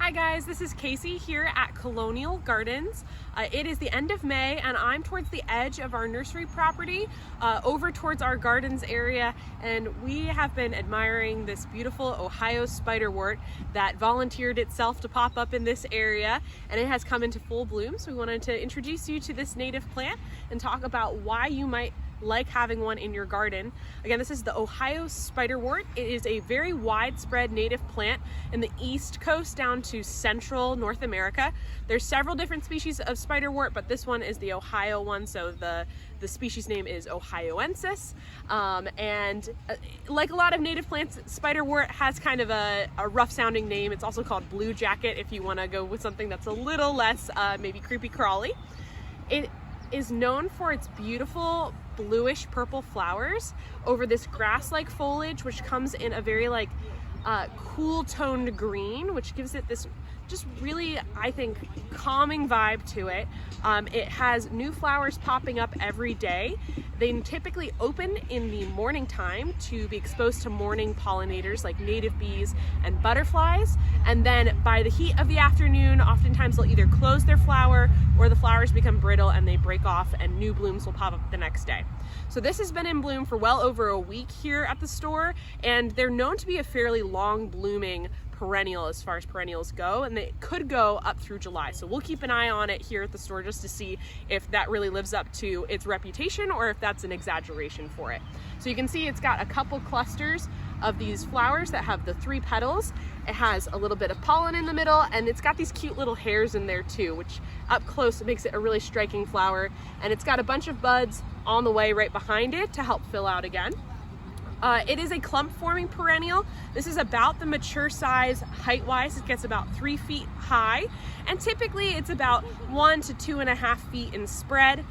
Hi guys, this is Casey here at Colonial Gardens. It is the end of May and I'm towards the edge of our nursery property over towards our gardens area, and we have been admiring this beautiful Ohio Spiderwort that volunteered itself to pop up in this area, and it has come into full bloom. So we wanted to introduce you to this native plant and talk about why you might like having one in your garden. Again, this is the Ohio Spiderwort. It is a very widespread native plant in the East Coast down to central North America. There's several different species of spiderwort, but this one is the Ohio one, so the species name is Ohioensis. Like a lot of native plants, spiderwort has kind of a rough sounding name. It's also called blue jacket if you want to go with something that's a little less maybe creepy crawly. It is known for its beautiful bluish purple flowers over this grass-like foliage, which comes in a very cool toned green, which gives it this just really, I think, calming vibe to it. It has new flowers popping up every day. They typically open in the morning time to be exposed to morning pollinators like native bees and butterflies, and then by the heat of the afternoon, oftentimes they'll either close their flower or the flowers become brittle and they break off and new blooms will pop up the next day. So this has been in bloom for well over a week here at the store, and they're known to be a fairly long blooming perennial as far as perennials go, and they could go up through July. So we'll keep an eye on it here at the store just to see if that really lives up to its reputation or if that's an exaggeration for it. So you can see it's got a couple clusters of these flowers that have the 3 petals. It has a little bit of pollen in the middle, and it's got these cute little hairs in there too, which up close it makes it a really striking flower. And it's got a bunch of buds on the way right behind it to help fill out again. It is a clump forming perennial. This is about the mature size height wise. It gets about 3 feet high, and typically it's about 1 to 2.5 feet in spread.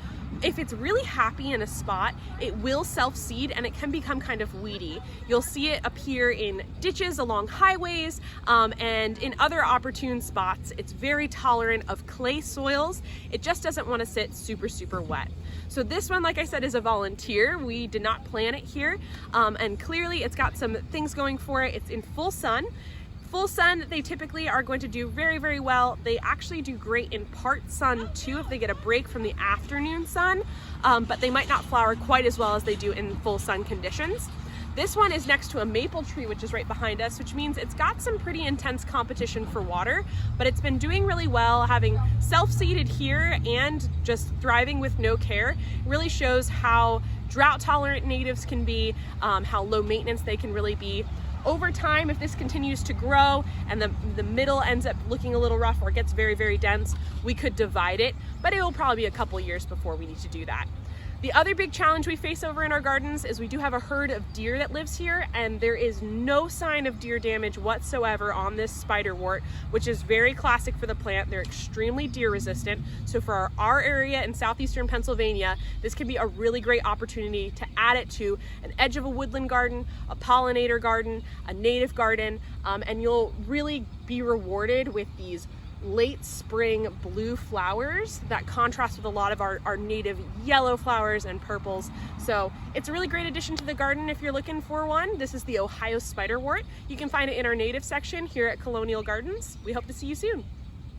If it's really happy in a spot, it will self-seed and it can become kind of weedy. You'll see it appear in ditches along highways and in other opportune spots. It's very tolerant of clay soils. It just doesn't want to sit super wet. So this one, like I said, is a volunteer. We did not plant it here, and clearly it's got some things going for it. It's in full sun. Full sun, they typically are going to do very well. They actually do great in part sun too if they get a break from the afternoon sun, but they might not flower quite as well as they do in full sun conditions. This one is next to a maple tree, which is right behind us, which means it's got some pretty intense competition for water, but it's been doing really well, having self-seeded here and just thriving with no care. It really shows how drought tolerant natives can be, how low maintenance they can really be. Over time, if this continues to grow and the middle ends up looking a little rough or gets very dense, we could divide it, but it will probably be a couple years before we need to do that. The other big challenge we face over in our gardens is we do have a herd of deer that lives here, and there is no sign of deer damage whatsoever on this spiderwort, which is very classic for the plant. They're extremely deer resistant. So for our area in southeastern Pennsylvania, this can be a really great opportunity to add it to an edge of a woodland garden, a pollinator garden, a native garden, and you'll really be rewarded with these late spring blue flowers that contrast with a lot of our native yellow flowers and purples. So it's a really great addition to the garden if you're looking for one. This is the Ohio Spiderwort. You can find it in our native section here at Colonial Gardens. We hope to see you soon.